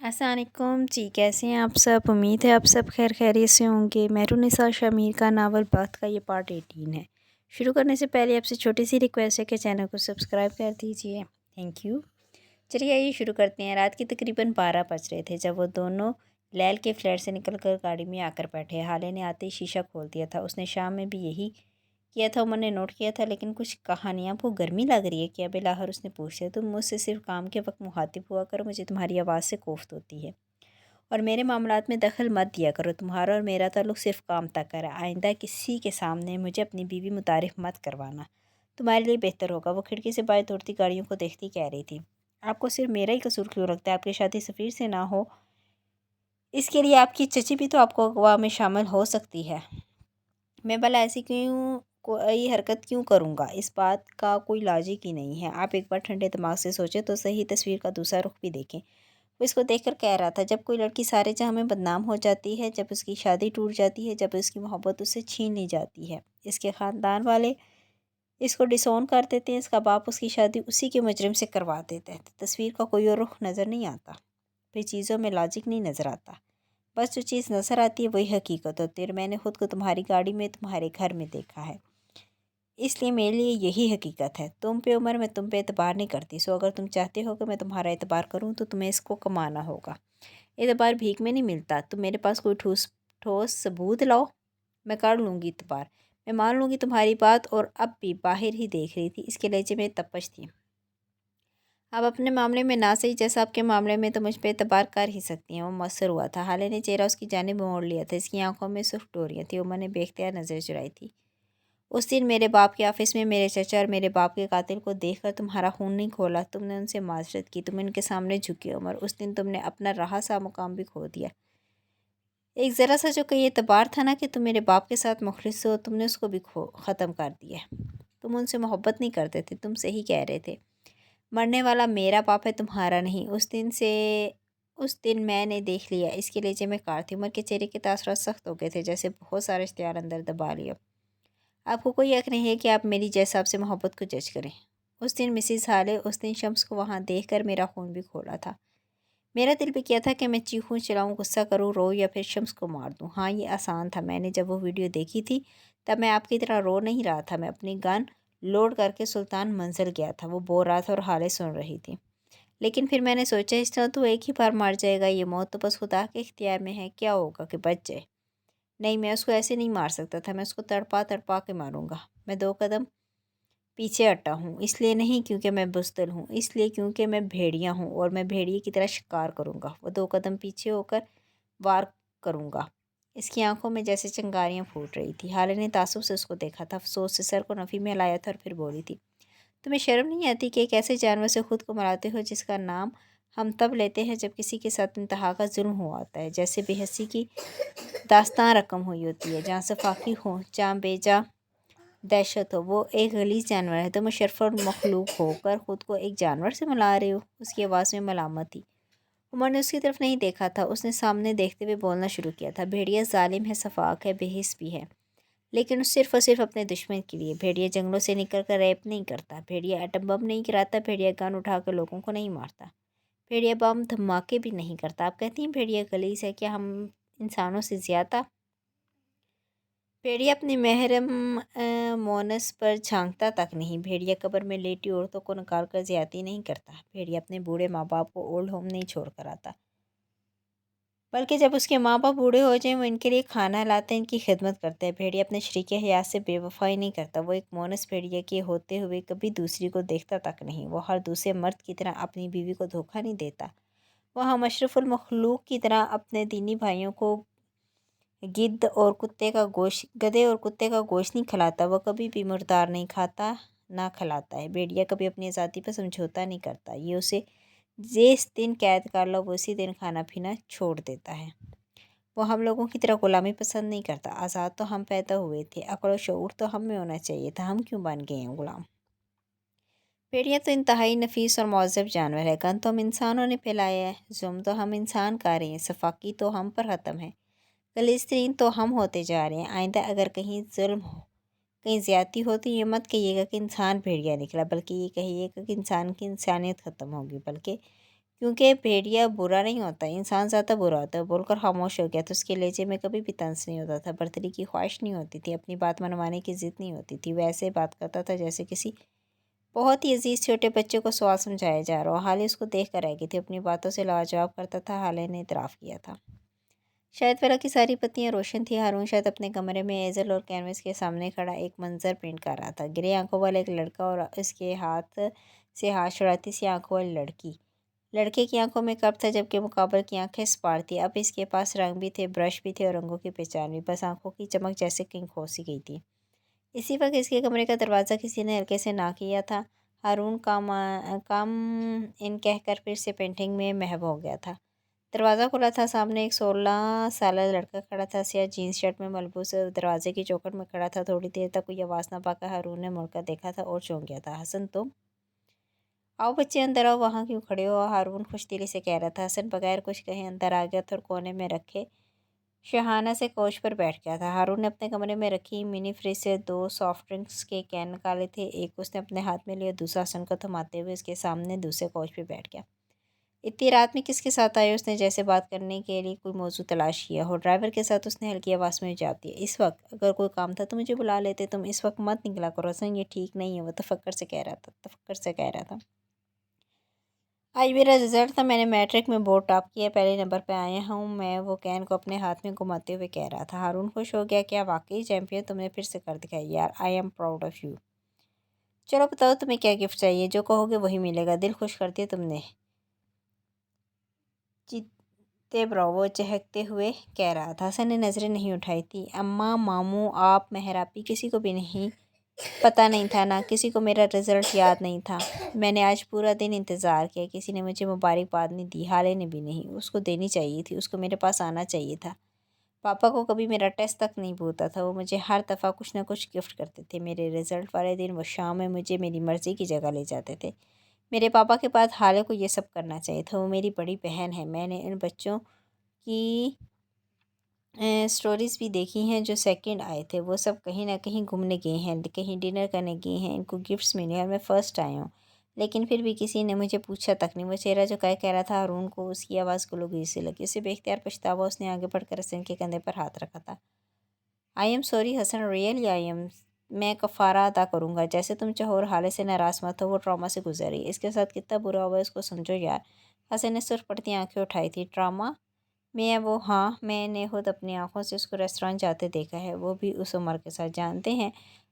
अस्सलाम वालेकुम जी। कैसे हैं आप सब? उम्मीद है आप सब खैर खैरियत से होंगे। मेहरुनिसा शमीर का नावल बख्त का ये पार्ट 18 है। शुरू करने से पहले आपसे छोटी सी रिक्वेस्ट है कि चैनल को सब्सक्राइब कर दीजिए। Thank you. चलिए आइए शुरू करते हैं। रात के तकरीबन 12 बज रहे थे जब वो दोनों लैल के फ्लैट से निकलकर गाड़ी में आकर बैठे। हाले ने आते ही शीशा खोल दिया था। उसने शाम में भी यही किया था। उमर ने नोट किया था, लेकिन कुछ कहानियाँ आपको गर्मी लग रही है क्या? बिलाहर उसने पूछ लिया। तुम मुझसे सिर्फ काम के वक्त मुखातिब हुआ करो, मुझे तुम्हारी आवाज़ से कोफ्त होती है। और मेरे मामलात में दखल मत दिया करो। तुम्हारा और मेरा ताल्लुक सिर्फ काम तक का है। आइंदा किसी के सामने मुझे अपनी बीवी मुतारिफ मत करवाना, तुम्हारे लिए बेहतर होगा। वो खिड़की से बाहर दौड़ती गाड़ियों को देखती कह रही थी, आपको सिर्फ मेरा ही कसूर क्यों लगता है? आपकी शादी सफ़ीर से ना हो, इसके लिए आपकी चची भी तो आपको अगवा में शामिल हो सकती है। मैं भला ऐसी क्यों कोई हरकत क्यों करूँगा? इस बात का कोई लॉजिक ही नहीं है। आप एक बार ठंडे दिमाग से सोचें तो सही। तस्वीर का दूसरा रुख भी देखें। वो इसको देखकर कह रहा था, जब कोई लड़की सारे जहाँ में बदनाम हो जाती है, जब उसकी शादी टूट जाती है, जब उसकी मोहब्बत उससे छीन ली जाती है, इसके ख़ानदान वाले इसको डिसोन कर देते हैं, इसका बाप उसकी शादी उसी के मुजरिम से करवा देता है, तो तस्वीर का कोई और रुख नज़र नहीं आता। फिर चीज़ों में लॉजिक नहीं नज़र आता। बस जो चीज़ नज़र आती है वही हकीकत होती है। और मैंने ख़ुद को तुम्हारी गाड़ी में, तुम्हारे घर में देखा है, इसलिए मेरे लिए यही हकीकत है। तुम पे उमर, मैं तुम पे एतबार नहीं करती। सो अगर तुम चाहते हो कि मैं तुम्हारा एतबार करूँ तो तुम्हें इसको कमाना होगा। एतबार भीख में नहीं मिलता। तुम मेरे पास कोई ठोस ठोस सबूत लाओ, मैं कर लूँगी एतबार। मैं मान लूँगी तुम्हारी बात। और अब भी बाहर ही देख रही थी। इसके लहजे में तपश थी। अब अपने मामले में ना सही, जैसा आपके मामले में तो मुझ पे एतबार कर ही सकती हैं। वो मुअस्सर हुआ था। हाले ने चेहरा उसकी जानिब मोड़ लिया था। इसकी आंखों में सुर्ख डोरियाँ थी। उमर ने बेख्तियार नज़र चुराई थी। उस दिन मेरे बाप के ऑफिस में मेरे चचा और मेरे बाप के कातिल को देखकर तुम्हारा खून नहीं खोला। तुमने उनसे माजरत की, तुम उनके सामने झुके। उमर, उस दिन तुमने अपना रहा सा मुकाम भी खो दिया। एक ज़रा सा जो कहीं एतबार था ना कि तुम मेरे बाप के साथ मुखलिस हो, तुमने उसको भी ख़त्म कर दिया। तुम उनसे मोहब्बत नहीं करते थे। तुम सही कह रहे थे। मरने वाला मेरा बाप है, तुम्हारा नहीं। उस दिन मैंने देख लिया। इसके लहजे में कार थी। उमर के चेहरे के तासुरात सख्त हो गए थे, जैसे बहुत सारे इश्तिहार अंदर दबा लिया। आपको कोई हक नहीं है कि आप मेरी जैसा आपसे मोहब्बत को जज करें। उस दिन मिसिस हाले, उस दिन शम्स को वहाँ देखकर मेरा खून भी खोला था। मेरा दिल भी किया था कि मैं चीखूं, चिल्लाऊं, गुस्सा करूं, रो या फिर शम्स को मार दूं। हाँ, ये आसान था। मैंने जब वो वीडियो देखी थी तब मैं आपकी तरह रो नहीं रहा था। मैं अपनी गन लोड करके सुल्तान मंजिल गया था। वो बोल रहा था और हाले सुन रही थी। लेकिन फिर मैंने सोचा, इस तरह तो एक ही बार मर जाएगा। ये मौत तो बस खुदा के इख्तियार में है। क्या होगा कि बच जाए। नहीं, मैं उसको ऐसे नहीं मार सकता था। मैं उसको तड़पा तड़पा के मारूंगा। मैं 2 कदम पीछे हटा हूँ, इसलिए नहीं क्योंकि मैं बुज़दिल हूँ, इसलिए क्योंकि मैं भेड़िया हूँ और मैं भेड़िए की तरह शिकार करूँगा। वो 2 कदम पीछे होकर वार करूँगा। इसकी आंखों में जैसे चिंगारियाँ फूट रही थी। हाले ने तासुब से उसको देखा था। अफसोस से सर को नफ़ी में लाया था और फिर बोली थी, तुम्हें शर्म नहीं आती कि एक ऐसे जानवर से खुद को मराते हो जिसका नाम हम तब लेते हैं जब किसी के साथ इंतहा का जुल्म हुआ होता है, जैसे बेहसी की दास्तान रकम हुई होती है, जहाँ सफाकी हो, जहाँ बेजा दहशत हो। वो एक गलीज़ जानवर है। तुम मुशर्रफ और मखलूक होकर ख़ुद को एक जानवर से मिला रहे हो। उसकी आवाज़ में मलामत थी। उमर ने उसकी तरफ नहीं देखा था। उसने सामने देखते हुए बोलना शुरू किया था, भेड़िया जालिम है, सफाक है, बेहिस भी है, लेकिन सिर्फ और सिर्फ अपने दुश्मन के लिए। भेड़िया जंगलों से निकल कर रैप नहीं करता। भेड़िया एटम बम नहीं गिराता। भेड़िया गन उठाकर लोगों को नहीं मारता। भेड़िया बम धमाके भी नहीं करता। आप कहती हैं भेड़िया गलीज़ है? क्या हम इंसानों से ज़्यादा? भेड़िया अपनी महरम मोनस पर झांकता तक नहीं। भेड़िया कब्र में लेटी औरतों को निकाल कर ज़्यादती नहीं करता। भेड़िया अपने बूढ़े माँ बाप को ओल्ड होम नहीं छोड़ कर आता, बल्कि जब उसके माँ बाप बूढ़े हो जाएं वो इनके लिए खाना लाते हैं, इनकी खिदमत करते हैं। भेड़िया अपने शरीके हयात से बेवफाई नहीं करता। वो एक मोनस भेड़िया के होते हुए कभी दूसरी को देखता तक नहीं। वो हर दूसरे मर्द की तरह अपनी बीवी को धोखा नहीं देता। वह हम अशरफुल मखलूक की तरह अपने दीनी भाइयों को गधे और कुत्ते का गोश्त नहीं खिलाता। वह कभी भी मुर्दार नहीं खाता, ना खिलाता है। भेड़िया कभी अपनी आज़ादी पर समझौता नहीं करता। ये उसे जिस दिन कैद कर लो वो उसी दिन खाना पीना छोड़ देता है। वो हम लोगों की तरह ग़ुलामी पसंद नहीं करता। आज़ाद तो हम पैदा हुए थे, अक्ल और शऊर तो हम में होना चाहिए था। हम क्यों बन गए हैं ग़ुलाम? भेड़िया तो इंतहाई नफीस और मौज़ब जानवर है। गन तो हम इंसानों ने फैलाया है, जुल्म तो हम इंसान कर रहे हैं, सफाकी तो हम पर ख़त्म है, गलीज़तरीन तो हम होते जा रहे हैं। आइंदा अगर कहीं जुल्म हो, कहीं ज़्यादती हो तो ये मत कहिएगा कि इंसान भेड़िया निकला, बल्कि ये कहिएगा कि इंसान की इंसानियत ख़त्म होगी। बल्कि کیونکہ بھیڑیا برا نہیں ہوتا، انسان زیادہ برا ہوتا ہے، بول کر خاموش ہو گیا تو اس کے لہجے میں کبھی بھی طنز نہیں ہوتا تھا، برتری کی خواہش نہیں ہوتی تھی، اپنی بات منوانے کی ضد نہیں ہوتی تھی، ویسے بات کرتا تھا جیسے کسی بہت ہی عزیز چھوٹے بچے کو سوال سمجھایا جا رہا ہو۔ حالے اس کو دیکھ کر رہ گئی تھی، اپنی باتوں سے لاجواب کرتا تھا۔ حالے نے اعتراف کیا تھا شاید فرا کی ساری پتیاں روشن تھیں، ہارون شاید اپنے کمرے میں ایزل اور کینوس کے سامنے کھڑا ایک منظر پینٹ کر رہا تھا، گرے آنکھوں والا ایک لڑکا اور اس کے ہاتھ سے ہاتھ چھڑاتی سی آنکھوں والی لڑکی۔ لڑکے کی آنکھوں میں کب تھا جبکہ مقابل کی آنکھیں اسپاٹ تھیں، اب اس کے پاس رنگ بھی تھے، برش بھی تھے اور رنگوں کی پہچان بھی، بس آنکھوں کی چمک جیسے کہیں کھوسی گئی تھی۔ اسی وقت اس کے کمرے کا دروازہ کسی نے ہلکے سے ناک کیا تھا۔ ہارون کام ان کہہ کر پھر سے پینٹنگ میں محو ہو گیا تھا۔ دروازہ کھلا تھا، سامنے ایک 16 سالہ لڑکا کھڑا تھا، سیاہ جینس شرٹ میں ملبوس دروازے کی چوکھٹ میں کھڑا تھا۔ تھوڑی دیر تک کوئی آواز نہ پا کر ہارون نے مڑ کر دیکھا تھا اور چونک گیا تھا۔ حسن تم؟ آؤ بچے اندر آؤ، وہاں کیوں کھڑے ہو؟ ہارون خوش دلی سے کہہ رہا تھا۔ حسن بغیر کچھ کہے اندر آ گیا تھا اور کونے میں رکھے شاہانہ سے کوچ پر بیٹھ گیا تھا۔ ہارون نے اپنے کمرے میں رکھی منی فریج سے 2 سافٹ ڈرنکس کے کین نکالے تھے، ایک اس نے اپنے ہاتھ میں لیا، دوسرا حسن کو تھماتے ہوئے اس کے سامنے دوسرے کوچ پہ بیٹھ گیا۔ اتنی رات میں کس کے ساتھ آئے؟ اس نے جیسے بات کرنے کے لیے کوئی موضوع تلاش کیا ہو۔ ڈرائیور کے ساتھ، اس نے ہلکی آواز میں جواب دیا۔ اس وقت؟ اگر کوئی کام تھا تو مجھے بلا لیتے، تم اس وقت مت نکلا کرو حسن، یہ ٹھیک نہیں ہے، وہ تفکر سے کہہ رہا تھا۔ آج میرا رزلٹ تھا، میں نے میٹرک میں بورڈ ٹاپ کیا، پہلے نمبر پہ آیا ہوں میں، وہ کین کو اپنے ہاتھ میں گھماتے ہوئے کہہ رہا تھا۔ ہارون خوش ہو گیا۔ کیا واقعی چیمپئن؟ تم نے پھر سے کر دکھایا یار، I am proud of you. چلو بتاؤ تمہیں کیا گفٹ چاہیے، جو کہو گے وہی ملے گا، دل خوش کر دیا تم نے۔ جیتے برو، وہ چہکتے ہوئے کہہ رہا تھا۔ حسن نے نظریں نہیں اٹھائی تھی۔ اماں، ماموں، آپ، مہراپی، کسی کو بھی نہیں پتہ نہیں تھا، نہ کسی کو میرا رزلٹ یاد نہیں تھا۔ میں نے آج پورا دن انتظار کیا، کسی نے مجھے مبارکباد نہیں دی، حالے نے بھی نہیں، اس کو دینی چاہیے تھی، اس کو میرے پاس آنا چاہیے تھا۔ پاپا کو کبھی میرا ٹیسٹ تک نہیں بھولتا تھا، وہ مجھے ہر دفعہ کچھ نہ کچھ گفٹ کرتے تھے۔ میرے رزلٹ والے دن وہ شام میں مجھے میری مرضی کی جگہ لے جاتے تھے۔ میرے پاپا کے بعد حالے کو یہ سب کرنا چاہیے تھا، وہ میری بڑی بہن ہے۔ میں نے ان بچوں کی سٹوریز بھی دیکھی ہیں جو سیکنڈ آئے تھے، وہ سب کہیں نہ کہیں گھومنے گئے ہیں، کہیں ڈنر کرنے گئے ہیں، ان کو گفٹس ملے اور میں فرسٹ آئی ہوں، لیکن پھر بھی کسی نے مجھے پوچھا تک نہیں۔ وہ چہرہ جو کہہ رہا تھا ہارون کو، اس کی آواز گلوگی سے لگی، اسے بے اختیار پچھتاوا، اس نے آگے بڑھ کر حسن کے کندھے پر ہاتھ رکھا تھا۔ I am sorry Hasan, really I am, میں کفارہ ادا کروں گا، جیسے تم چاہو، اور حالے سے ناراض مت ہو، وہ ٹراما سے گزر رہی ہے، اس کے ساتھ کتنا برا ہوا اس کو سمجھو یار۔ حسن نے سرخ پڑتی آنکھیں اٹھائی تھی۔ ٹراما میں وہ؟ ہاں، میں نے خود اپنی آنکھوں سے اس کو ریسٹورانٹ جاتے دیکھا ہے، وہ بھی اس عمر کے ساتھ۔ جانتے ہیں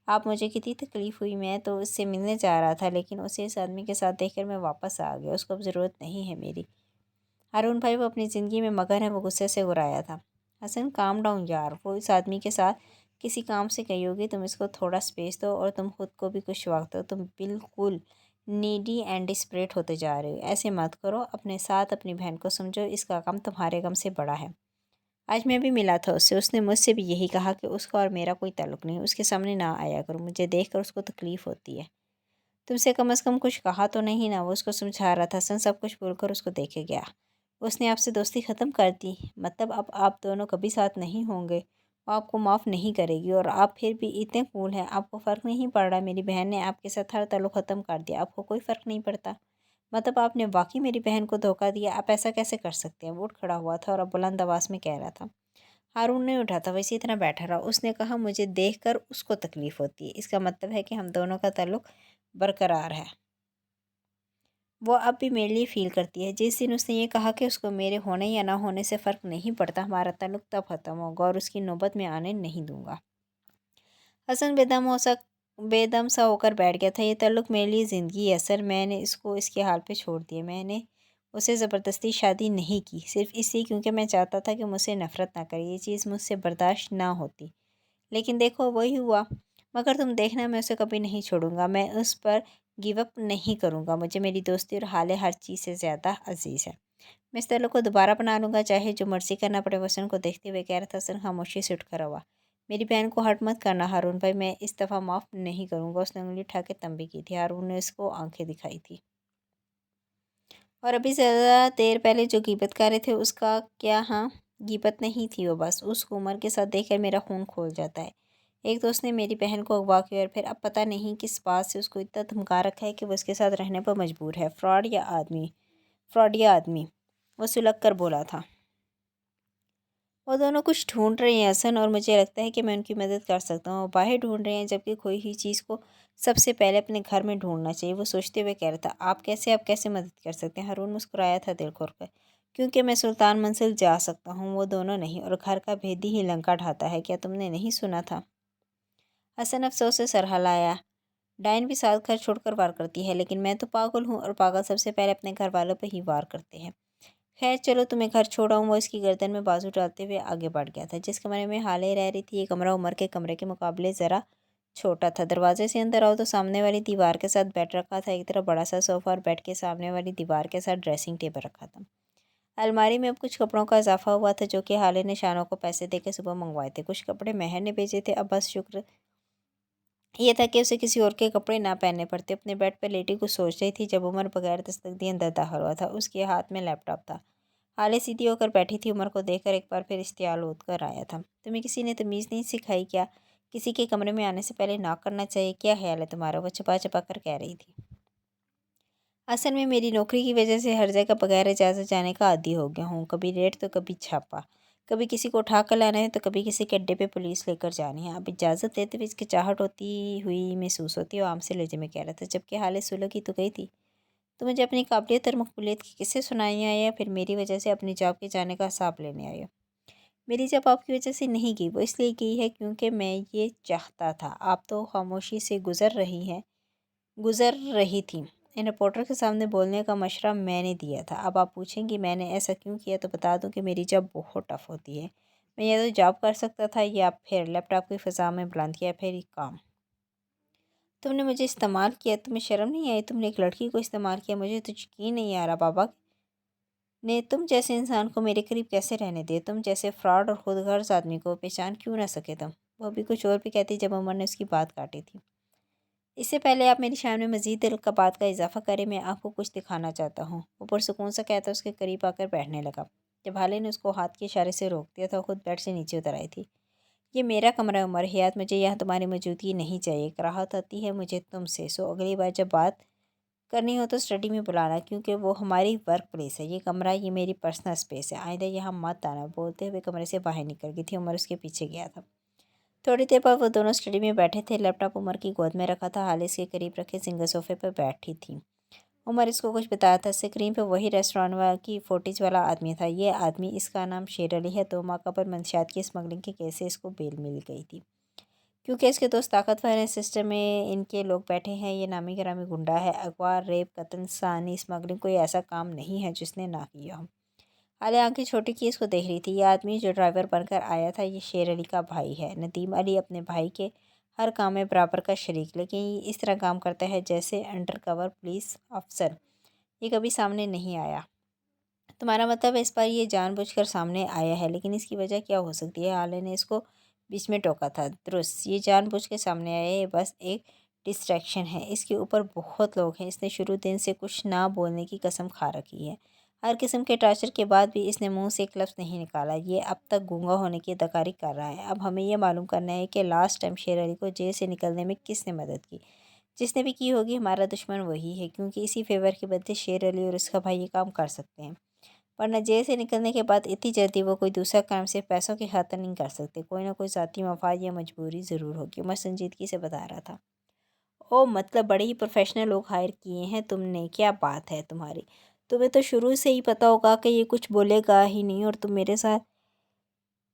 آپ مجھے کتنی تکلیف ہوئی، میں تو اس سے ملنے جا رہا تھا، لیکن اسے اس آدمی کے ساتھ دیکھ کر میں واپس آ گیا، اس کو اب ضرورت نہیں ہے میری۔ ہارون بھائی، وہ اپنی زندگی میں مگن ہے، وہ غصے سے گرایا تھا۔ حسن کام ڈاؤن یار، وہ اس آدمی کے ساتھ کسی کام سے گئی ہوگی، تم اس کو تھوڑا سپیس دو، اور تم خود کو بھی کچھ وقت دو، تم بالکل نیڈی اینڈ ڈسپریٹ ہوتے جا رہے ہو، ایسے مت کرو، اپنے ساتھ اپنی بہن کو سمجھو، اس کا غم تمہارے غم سے بڑا ہے۔ آج میں بھی ملا تھا اس سے، اس نے مجھ سے بھی یہی کہا کہ اس کا اور میرا کوئی تعلق نہیں، اس کے سامنے نہ آیا کرو، مجھے دیکھ کر اس کو تکلیف ہوتی ہے۔ تم سے کم از کم کچھ کہا تو نہیں نا؟ وہ اس کو سمجھا رہا تھا۔ حسن سب کچھ بھول کر اس کو دیکھے گیا۔ اس نے آپ سے دوستی ختم کر دی؟ مطلب اب آپ دونوں کبھی ساتھ نہیں ہوں گے؟ وہ آپ کو معاف نہیں کرے گی، اور آپ پھر بھی اتنے کول ہیں، آپ کو فرق نہیں پڑ رہا؟ میری بہن نے آپ کے ساتھ ہر تعلق ختم کر دیا، آپ کو کوئی فرق نہیں پڑتا؟ مطلب آپ نے واقعی میری بہن کو دھوکہ دیا؟ آپ ایسا کیسے کر سکتے ہیں؟ وہ اٹھ کھڑا ہوا تھا اور اب بلند آواز میں کہہ رہا تھا۔ ہارون نہیں اٹھا تھا، وہ اسی طرح بیٹھا رہا۔ اس نے کہا مجھے دیکھ کر اس کو تکلیف ہوتی ہے، اس کا مطلب ہے کہ ہم دونوں کا تعلق برقرار ہے، وہ اب بھی میرے لیے فیل کرتی ہے۔ جس دن اس نے یہ کہا کہ اس کو میرے ہونے یا نہ ہونے سے فرق نہیں پڑتا، ہمارا تعلق تب ختم ہوگا، اور اس کی نوبت میں آنے نہیں دوں گا۔ حسن بے دم سا ہو کر بیٹھ گیا تھا۔ یہ تعلق میرے لیے زندگی ہے سر، میں نے اس کو اس کے حال پہ چھوڑ دیا، میں نے اسے زبردستی شادی نہیں کی، صرف اس لیے کیونکہ میں چاہتا تھا کہ مجھ سے نفرت نہ کرے، یہ چیز مجھ سے برداشت نہ ہوتی، لیکن دیکھو وہی ہوا۔ مگر تم دیکھنا، میں اسے کبھی نہیں چھوڑوں گا، میں اس پر گیو اپ نہیں کروں گا، مجھے میری دوستی اور حالے ہر چیز سے زیادہ عزیز ہے، میں اس تعلق کو دوبارہ بنا لوں گا، چاہے جو مرضی کرنا پڑے۔ حسن کو دیکھتے ہوئے کہہ رہا تھا۔ حسن خاموشی سے اٹھ کر ہوا۔ میری بہن کو ہرٹ مت کرنا ہارون بھائی، میں اس دفعہ معاف نہیں کروں گا، اس نے انگلی اٹھا کے تنبیہ کی تھی۔ ہارون نے اس کو آنکھیں دکھائی تھی۔ اور ابھی زیادہ دیر پہلے جو غیبت کر رہے تھے اس کا کیا؟ ہاں، غیبت نہیں تھی وہ، بس اس کو عمر کے ساتھ دیکھ کر میرا خون کھول جاتا ہے۔ ایک دوست نے میری بہن کو اغوا کیا اور پھر اب پتہ نہیں کس بات سے اس کو اتنا دھمکا رکھا ہے کہ وہ اس کے ساتھ رہنے پر مجبور ہے۔ فراڈ یا آدمی؟ फ्रॉडिया आदमी, वो सुलग कर बोला था। वो दोनों कुछ ढूंढ रहे हैं हसन, और मुझे लगता है कि मैं उनकी मदद कर सकता हूँ। वो बाहर ढूंढ रहे हैं, जबकि खोई हुई चीज़ को सबसे पहले अपने घर में ढूंढना चाहिए। वो सोचते हुए कह रहा था। आप कैसे मदद कर सकते हैं? हारून मुस्कुराया था दिल खोल कर। क्योंकि मैं सुल्तान मंजिल जा सकता हूँ, वो दोनों नहीं, और घर का भेदी ही लंका ढाता है। क्या तुमने नहीं सुना था? हसन अफसोस से सर हिलाया। डायन भी साथ घर छोड़कर वार करती है, लेकिन मैं तो पागल हूँ, और पागल सबसे पहले अपने घर वालों पर ही वार करते हैं। खैर चलो, तुम्हें घर छोड़ाऊँ। वो इसकी गर्दन में बाजू डालते हुए आगे बढ़ गया था। जिस कमरे में हाले रह रही थी, ये कमरा उमर के कमरे के मुकाबले ज़रा छोटा था। दरवाजे से अंदर आओ तो सामने वाली दीवार के साथ बेड रखा था। एक तरफ बड़ा सा सोफ़ा, और बेड के सामने वाली दीवार के साथ ड्रेसिंग टेबल रखा था। अलमारी में अब कुछ कपड़ों का इजाफा हुआ था, जो कि हाले ने शानों को पैसे देकर सुबह मंगवाए थे। कुछ कपड़े महर ने भेजे थे। अब बस शुक्र ये था कि उसे किसी और के कपड़े ना पहनने पड़ते। अपने बेड पर लेटी कुछ सोच रही थी, जब उमर बगैर दस्तक दिए अंदर दाखिल हुआ था। उसके हाथ में लैपटॉप था। हाले सीधी होकर बैठी थी। उमर को देखकर एक बार फिर इश्तियाल उठ कर आया था। तुम्हें किसी ने तमीज़ नहीं सिखाई क्या? किसी के कमरे में आने से पहले नॉक करना चाहिए। क्या ख्याल है तुम्हारा? वो छुपा छुपा कर कह रही थी। असल में मेरी नौकरी की वजह से हर जगह बगैर इजाज़त जाने का आदी हो गया हूँ। कभी रेड तो कभी छापा, कभी किसी को उठा कर लाना है तो कभी किसी के अड्डे पे पुलिस लेकर जानी है। अब इजाज़त लेते हुए हिचकिचाहट होती हुई महसूस होती है। वो आम से लहजे में कह रहा था। जबकि हाले सुलह की तो गई थी। तो मुझे अपनी काबिलियत और मकबूलियत की किस्से सुनाई आए, या फिर मेरी वजह से अपनी जॉब के जाने का हिसाब लेने आए हो? मेरी जॉब आपकी वजह से नहीं गई, वो इसलिए गई है क्योंकि मैं ये चाहता था। आप तो खामोशी से गुज़र रही थी। इन रिपोर्टर के सामने बोलने का मशवरा मैंने दिया था। अब आप पूछेंगी मैंने ऐसा क्यों किया, तो बता दूं कि मेरी जॉब बहुत टफ होती है। मैं या तो जॉब कर सकता था, या फिर लैपटॉप की फ़िज़ा में बुलंद किया, फिर ही काम। तुमने मुझे इस्तेमाल किया, तुम्हें शर्म नहीं आई? तुमने एक लड़की को इस्तेमाल किया। मुझे तो यकीन नहीं आ रहा बाबा ने तुम जैसे इंसान को मेरे करीब कैसे रहने दिया। तुम जैसे फ्रॉड और खुदगर्ज आदमी को पहचान क्यों ना सके तुम? वो अभी कुछ और भी कहती जब उमर ने उसकी बात काटी थी। इससे पहले आप मेरी शान में मज़ीद दिल का बात का इजाफा करें, मैं आपको कुछ दिखाना चाहता हूँ। वो पुरसुकून सा कहता उसके करीब आकर बैठने लगा। जब हाले ने उसको हाथ के इशारे से रोक दिया, तो खुद बेड से नीचे उतर आई थी। ये मेरा कमरा है उमर हयात, मुझे यहाँ तुम्हारी मौजूदगी नहीं चाहिए। कराहत आती है मुझे तुमसे। सो अगली बार जब बात करनी हो तो स्टडी में बुलाना, क्योंकि वो हमारी वर्क प्लेस है। ये कमरा ये मेरी पर्सनल स्पेस है। आइंदा यहाँ मत आना। बोलते हुए कमरे से बाहर निकल गई थी। उमर उसके पीछे गया था। थोड़ी देर बाद वो दोनों स्टडी में बैठे थे। लैपटॉप उमर की गोद में रखा था। हालिस के करीब रखे सिंगल सोफे पर बैठी थी। उमर इसको कुछ बताया था। स्क्रीन पर वही रेस्टोरेंट वाला की फोटेज वाला आदमी था। ये आदमी, इसका नाम शेर अली है। 2 माह कबल मंशियात की स्मगलिंग के केस से इसको बेल मिल गई थी, क्योंकि इसके दोस्त ताकतवर हैं। सिस्टम में इनके लोग बैठे हैं। ये नामी गिरामी गुंडा है। अगवा, रेप, कत्ल, सानी स्मगलिंग कोई ऐसा काम नहीं है जिसने ना किया हो। हाले आंखें छोटी की इसको देख रही थी। ये आदमी जो ड्राइवर बनकर आया था, ये शेर अली का भाई है। नदीम अली अपने भाई के हर काम में बराबर का शरीक, लेकिन ये इस तरह काम करता है जैसे अंडर कवर पुलिस अफसर। ये कभी सामने नहीं आया। तुम्हारा मतलब है इस बार ये जानबूझकर सामने आया है, लेकिन इसकी वजह क्या हो सकती है? हाले ने इसको बीच में टोका था। दुरुस्त, ये जानबूझ के सामने आया है। ये बस एक डिस्ट्रैक्शन है। इसके ऊपर बहुत लोग हैं। इसने शुरू दिन से कुछ ना बोलने की कसम खा रखी है। हर किस्म के टार्चर के बाद भी इसने मुंह से एक लफ्ज़ नहीं निकाला। ये अब तक गूंगा होने की अदाकारी कर रहा है। अब हमें यह मालूम करना है कि लास्ट टाइम शेर अली को जेल से निकलने में किसने मदद की। जिसने भी की होगी, हमारा दुश्मन वही है, क्योंकि इसी फेवर के बदले शेर अली और उसका भाई ये काम कर सकते हैं। वरना जेल से निकलने के बाद इतनी जल्दी वो कोई दूसरा काम सिर्फ पैसों की खातिर नहीं कर सकते। कोई ना कोई ज़ाती मफाद या मजबूरी ज़रूर होगी। मैं संजीदगी से बता रहा था। ओ मतलब बड़े ही प्रोफेशनल लोग हायर किए हैं तुमने। क्या बात है तुम्हारी? तुम्हें तो शुरू से ही पता होगा कि ये कुछ बोलेगा ही नहीं, और तुम मेरे साथ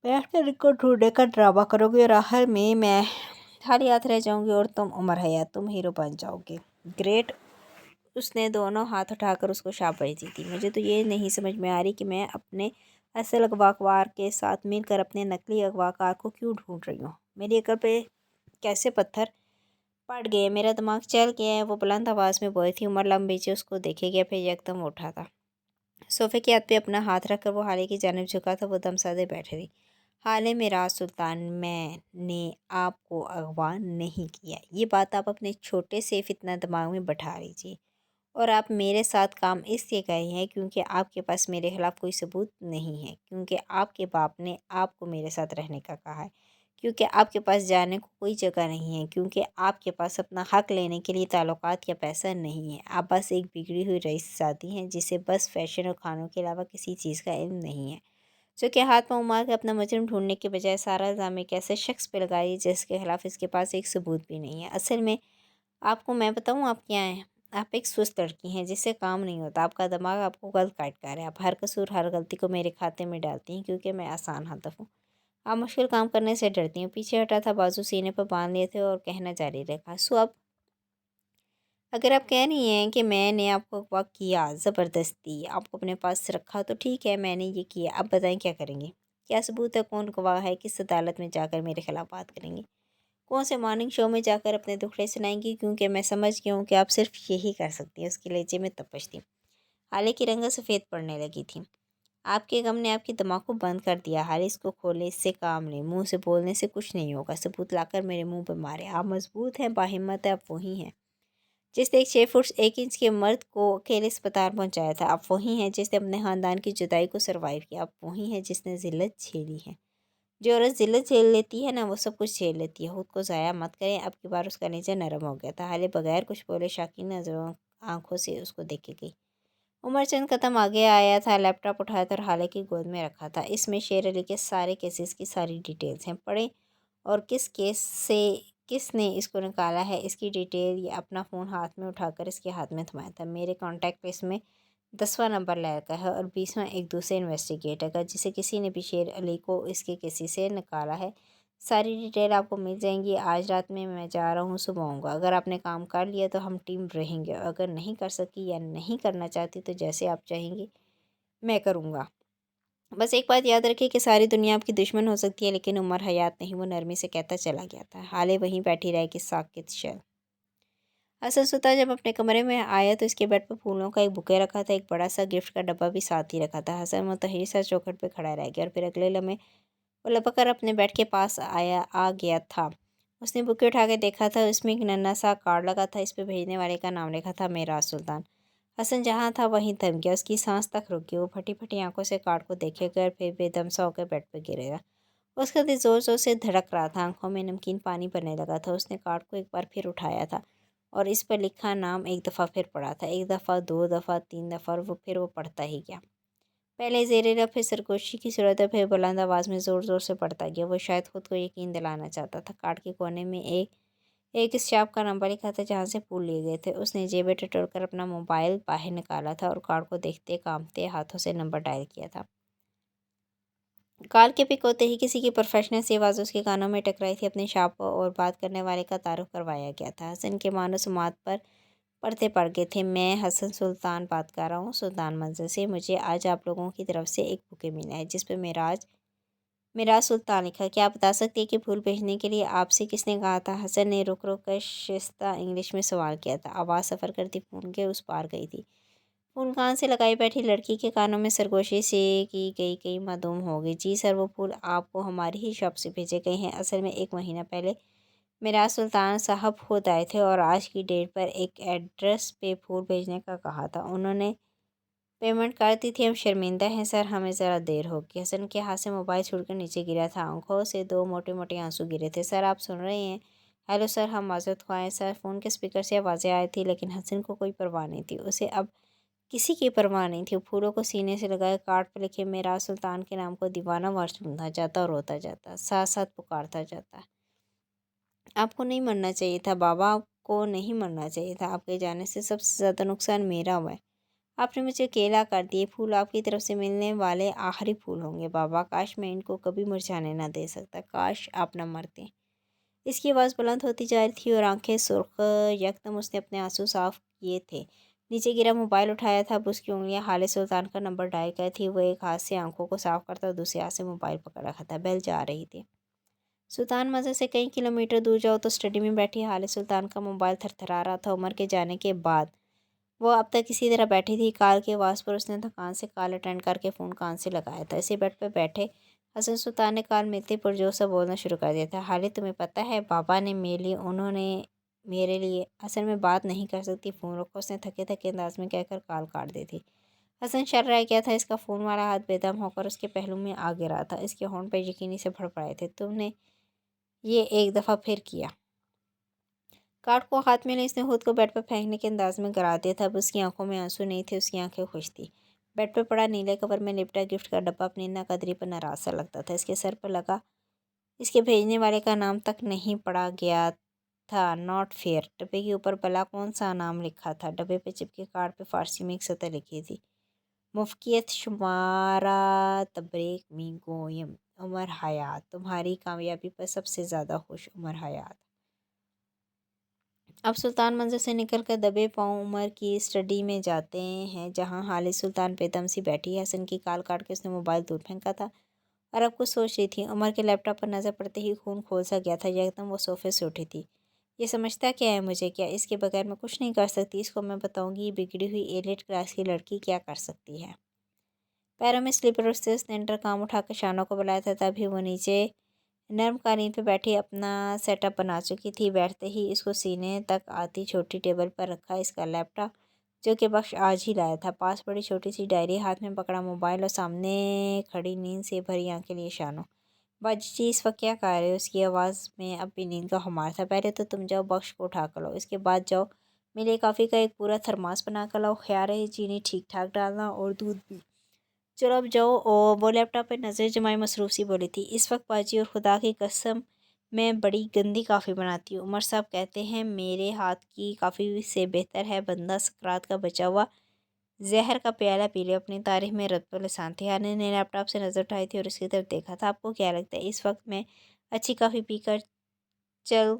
बैठकर इनको ढूंढने का ड्रामा करोगे, और आखिर में मैं खाली हाथ रह जाऊंगी, और तुम उमर हयात तुम हीरो बन जाओगे। ग्रेट। उसने दोनों हाथ उठाकर उसको शाबाशी दी थी। मुझे तो ये नहीं समझ में आ रही कि मैं अपने असल अगवाकार के साथ मिलकर अपने नकली अगवाकार को क्यों ढूंढ रही हूँ। मेरी अकल पे कैसे पत्थर पड़ गए, मेरा दिमाग चल गया है। वो बुलंद आवाज़ में बोली थी। उमर लम्बे से उसको देखे गया, फिर यकदम उठा था। सोफे की हाथ पे अपना हाथ रखकर वो हाले की जानिब झुका था। वो दम साधे बैठे थी। हाले में राज सुल्तान, मैंने आपको अगवा नहीं किया। ये बात आप अपने छोटे से फितना दिमाग में बैठा लीजिए। और आप मेरे साथ काम इसलिए कर रही हैं क्योंकि आपके पास मेरे खिलाफ़ कोई सबूत नहीं है, क्योंकि आपके बाप ने आपको मेरे साथ रहने का कहा है, کیونکہ آپ کے پاس جانے کو کوئی جگہ نہیں ہے، کیونکہ آپ کے پاس اپنا حق لینے کے لیے تعلقات یا پیسہ نہیں ہے۔ آپ بس ایک بگڑی ہوئی رئیس ذاتی ہیں جسے بس فیشن اور کھانوں کے علاوہ کسی چیز کا علم نہیں ہے، جو کہ ہاتھ پاؤں مار کے اپنا مجرم ڈھونڈنے کے بجائے سارا الزام ایک ایسے شخص پہ لگائی جس کے خلاف اس کے پاس ایک ثبوت بھی نہیں ہے۔ اصل میں آپ کو میں بتاؤں آپ کیا ہیں؟ آپ ایک سست لڑکی ہیں جس سے کام نہیں ہوتا۔ آپ کا دماغ آپ کو غلط کاٹتا ہے۔ آپ ہر قصور، ہر غلطی کو میرے کھاتے میں ڈالتی ہیں کیونکہ میں آسان ہدف ہوں۔ آپ مشکل کام کرنے سے ڈرتی ہیں۔ پیچھے ہٹا تھا، بازو سینے پر باندھ لیے تھے اور کہنا جاری رکھا، سو اب اگر آپ کہہ رہی ہیں کہ میں نے آپ کو اغوا کیا، زبردستی آپ کو اپنے پاس رکھا، تو ٹھیک ہے، میں نے یہ کیا، اب بتائیں کیا کریں گے؟ کیا ثبوت ہے؟ کون گواہ ہے؟ کس عدالت میں جا کر میرے خلاف بات کریں گے؟ کون سے مارننگ شو میں جا کر اپنے دکھڑے سنائیں گی؟ کیونکہ میں سمجھ گیا ہوں کہ آپ صرف یہی کر سکتی ہیں۔ اس کے لہجے میں تپش تھی، حالے کی رنگت سفید پڑنے لگی تھی۔ آپ کے غم نے آپ کے دماغ کو بند کر دیا۔ حالے اس کو کھولے، اس سے کام لیں، منہ سے بولنے سے کچھ نہیں ہوگا۔ ثبوت لا کر میرے منہ پہ مارے۔ آپ مضبوط ہیں، باہمت ہے، آپ وہی ہیں جس نے ایک 6 فٹ 1 انچ کے مرد کو اکیلے اسپتال پہنچایا تھا۔ آپ وہی ہیں جس نے اپنے خاندان کی جدائی کو سروائیو کیا۔ آپ وہی ہیں جس نے ذلت جھیلی ہے۔ جو عورت ذلت جھیل لیتی ہے نا، وہ سب کچھ جھیل لیتی ہے۔ خود کو ضائع مت کریں۔ اب کی بار اس کا نیچے نرم ہو گیا تھا۔ حالے بغیر کچھ بولے شاکین نظروں آنکھوں سے اس کو دیکھے گئی۔ عمر چند قدم آگے آیا تھا، لیپ ٹاپ اٹھایا تھا اور حالے کی گود میں رکھا تھا۔ اس میں شیر علی کے سارے کیسز کی ساری ڈیٹیلز ہیں، پڑھیں، اور کس کیس سے کس نے اس کو نکالا ہے اس کی ڈیٹیل۔ یہ اپنا فون ہاتھ میں اٹھا کر اس کے ہاتھ میں تھمایا تھا۔ میرے کانٹیکٹ لسٹ میں 10واں نمبر لائر کا ہے اور 20واں ایک دوسرے انویسٹیگیٹر کا، جسے کسی نے بھی شیر علی کو اس کے کیسی سے نکالا ہے۔ ساری ڈیٹیل آپ کو مل جائیں گی۔ آج رات میں جا رہا ہوں، صبح آؤں گا۔ اگر آپ نے کام کر لیا تو ہم ٹیم رہیں گے، اور اگر نہیں کر سکی یا نہیں کرنا چاہتی تو جیسے آپ چاہیں گی میں کروں گا۔ بس ایک بات یاد رکھیں کہ ساری دنیا آپ کی دشمن ہو سکتی ہے لیکن عمر حیات نہیں، وہ نرمی سے کہتا چلا گیا تھا۔ حالے وہیں بیٹھی رہ کے ساکت شل۔ حسن ستا جب اپنے کمرے میں آیا تو اس کے بیڈ پر پھولوں کا ایک بکے رکھا تھا، ایک بڑا سا گفٹ کا ڈبہ بھی ساتھ ہی رکھا تھا۔ حسن متحیر سا چوکھٹ پہ کھڑا رہ گیا اور پھر اگلے لمحے وہ لپک کر اپنے بیڈ کے پاس آ گیا تھا۔ اس نے بکے اٹھا کے دیکھا تھا، اس میں ایک ننھا سا کارڈ لگا تھا، اس پہ بھیجنے والے کا نام لکھا تھا، معراج سلطان۔ حسن جہاں تھا وہیں تھم گیا، اس کی سانس تک رک گئی۔ وہ پھٹی پھٹی آنکھوں سے کارڈ کو دیکھے گا اور پھر بے دم سا ہو کر بیڈ پہ گرے گا۔ اس کا دل زور زور سے دھڑک رہا تھا، آنکھوں میں نمکین پانی بھرنے لگا تھا۔ اس نے کارڈ کو ایک بار پھر اٹھایا تھا اور اس پر لکھا نام ایک دفعہ پھر پڑھا تھا، ایک دفعہ، 2 دفعہ، 3 دفعہ، اور پھر وہ پڑھتا ہی گیا۔ پہلے زیر لب، پھر سرگوشی کی صورت، اور پھر بلند آواز میں زور زور سے پڑھتا گیا۔ وہ شاید خود کو یقین دلانا چاہتا تھا۔ کارڈ کے کونے میں ایک اس شاپ کا نمبر لکھا تھا جہاں سے پھول لیے گئے تھے۔ اس نے جیبیں ٹٹول کر اپنا موبائل باہر نکالا تھا اور کارڈ کو دیکھتے کانپتے ہاتھوں سے نمبر ڈائل کیا تھا۔ کال کے پک ہوتے ہی کسی کی پروفیشنل سی آواز اس کے کانوں میں ٹکرائی تھی۔ اپنے شاپ اور بات کرنے والے کا تعارف کروایا گیا تھا۔ حسن کے معنی سماعت پر پڑھتے پڑ گئے تھے۔ میں حسن سلطان بات کر رہا ہوں، سلطان منزل سے۔ مجھے آج آپ لوگوں کی طرف سے ایک بکے ملا ہے جس پہ معراج سلطان لکھا ہے۔ کیا آپ بتا سکتے ہیں کہ پھول بھیجنے کے لیے آپ سے کس نے کہا تھا؟ حسن نے رک رک کر شائستہ انگلش میں سوال کیا تھا۔ آواز سفر کرتی فون کے اس پار گئی تھی۔ فون کان سے لگائی بیٹھی لڑکی کے کانوں میں سرگوشی سے کی گئی کئی معدوم ہو گئی۔ جی سر، وہ پھول آپ کو ہماری ہی شاپ سے بھیجے گئے ہیں۔ اصل میں 1 مہینہ پہلے معراج سلطان صاحب خود آئے تھے اور آج کی ڈیٹ پر ایک ایڈریس پہ پھول بھیجنے کا کہا تھا۔ انہوں نے پیمنٹ کر دی تھی۔ ہم شرمندہ ہیں سر، ہمیں ذرا دیر ہوگی۔ حسن کے ہاتھ سے موبائل چھوٹ کر نیچے گرا تھا، آنکھوں سے 2 موٹے موٹے آنسو گرے تھے۔ سر آپ سن رہے ہیں؟ ہیلو سر، ہم معذرت خواہ ہیں سر۔ فون کے اسپیکر سے آوازیں آئی تھیں لیکن حسن کو کوئی پرواہ نہیں تھی۔ اسے اب کسی کی پرواہ نہیں تھی۔ پھولوں کو سینے سے لگائے کارڈ پہ لکھے معراج سلطان کے نام کو دیوانہ وار سنتا جاتا اور روتا جاتا، ساتھ ساتھ پکارتا جاتا۔ آپ کو نہیں مرنا چاہیے تھا بابا، آپ کو نہیں مرنا چاہیے تھا۔ آپ کے جانے سے سب سے زیادہ نقصان میرا ہوا ہے۔ آپ نے مجھے اکیلا کر دیے۔ پھول آپ کی طرف سے ملنے والے آخری پھول ہوں گے بابا۔ کاش میں ان کو کبھی مرجھانے نہ دے سکتا، کاش آپ نہ مرتے۔ اس کی آواز بلند ہوتی جا رہی تھی اور آنکھیں سرخ۔ یکدم اس نے اپنے آنسو صاف کیے تھے، نیچے گرا موبائل اٹھایا تھا۔ اب اس کی انگلیاں حالے سلطان کا نمبر ڈائل کر تھی۔ وہ ایک ہاتھ سے آنکھوں کو صاف کرتا اور دوسرے ہاتھ سے موبائل پکڑ رکھا تھا۔ بیل جا رہی تھی۔ سلطان منزل سے کئی کلومیٹر دور جاؤ تو اسٹڈی میں بیٹھی حالے سلطان کا موبائل تھر تھرا رہا تھا۔ عمر کے جانے کے بعد وہ اب تک اسی طرح بیٹھی تھی۔ کال کی آواز پر اس نے تھکان سے کال اٹینڈ کر کے فون کان سے لگایا تھا۔ اسی بیڈ پہ بیٹھے حسن سلطان نے کال ملتے پرجوش سے بولنا شروع کر دیا تھا۔ حالے تمہیں پتہ ہے بابا نے میرے لیے، انہوں نے میرے لیے، اصل میں بات نہیں کر سکتی، فون رکھو، اس نے تھکے تھکے انداز میں کہہ کر کال کاٹ دی تھی۔ حسن شر رہ گیا تھا۔ اس کا فون والا ہاتھ بے دم ہو کر اس کے پہلو میں آ گرا تھا۔ اس کے ہونٹ پہ یقینی سے پھڑپڑائے تھے۔ تم نے ये एक दफ़ा फिर किया। कार्ड को हाथ में ले इसने खुद को बेड पर फेंकने के अंदाज में गिरा दिया था। अब उसकी आंखों में आंसू नहीं थे, उसकी आंखें खुश थी। बेड पर पड़ा नीले कवर में लिपटा गिफ्ट का डब्बा अपनी नाकदरी पर नाराज सा लगता था। इसके सर पर लगा इसके भेजने वाले का नाम तक नहीं पढ़ा गया था। Not fair. डब्बे के ऊपर भला कौन सा नाम लिखा था? डब्बे पे चिपके कार्ड पे फारसी में एक सतर लिखी थी, मुफ्कियत शुमारा तब्रेक मी गोयम, उमर हयात, तुम्हारी कामयाबी पर सबसे ज़्यादा खुश, उमर हयात। अब सुल्तान मंजिल से निकलकर दबे पाँव उमर की स्टडी में जाते हैं, जहाँ हालिद सुल्तान बेदम सी बैठी है। हसन की कॉल काट के उसने मोबाइल दूर फेंका था और अब कुछ सोच रही थी। उमर के लैपटॉप पर नज़र पड़ते ही खून खोल सा गया था। एकदम वो सोफे से उठी थी। ये समझता क्या है मुझे? क्या इसके बगैर मैं कुछ नहीं कर सकती? इसको मैं बताऊंगी ये बिगड़ी हुई एलिट क्लास की लड़की क्या कर सकती है। पैरों में स्लीपर उससे उसने इंटरकॉम उठाकर शानों को बुलाया था। तभी वो नीचे नर्म कालीन पे बैठी अपना सेटअप बना चुकी थी। बैठते ही इसको सीने तक आती छोटी टेबल पर रखा इसका लैपटॉप, जो कि बख्श आज ही लाया था। पास पड़ी छोटी सी डायरी, हाथ में पकड़ा मोबाइल और सामने खड़ी नींद से भरी आंखें लिए शानो। बाजी इस वक्त क्या कर रहे हो? उसकी आवाज़ में अब भी नींद का खुमार था। पहले तो तुम जाओ बख्श को उठा कर लो, इसके बाद जाओ मेरे लिए कॉफ़ी का एक पूरा थर्मास बना कर लाओ। ख्याल रहे चीनी ठीक ठाक डालना और दूध भी। चलो अब जाओ। और वो लैपटॉप पे नज़र जमाई मसरूफ़ सी बोली थी, इस वक्त बाजी और खुदा की कसम मैं बड़ी गंदी काफ़ी बनाती हूँ। उमर साहब कहते हैं मेरे हाथ की काफ़ी से बेहतर है बंदा सकरात का बचा हुआ जहर का प्याला पी ले। अपनी तारीफ में रत्ब लिसान थी। हानि ने लैपटॉप से नज़र उठाई थी और उसकी तरफ देखा था। आपको क्या लगता है इस वक्त मैं अच्छी काफ़ी पीकर चिल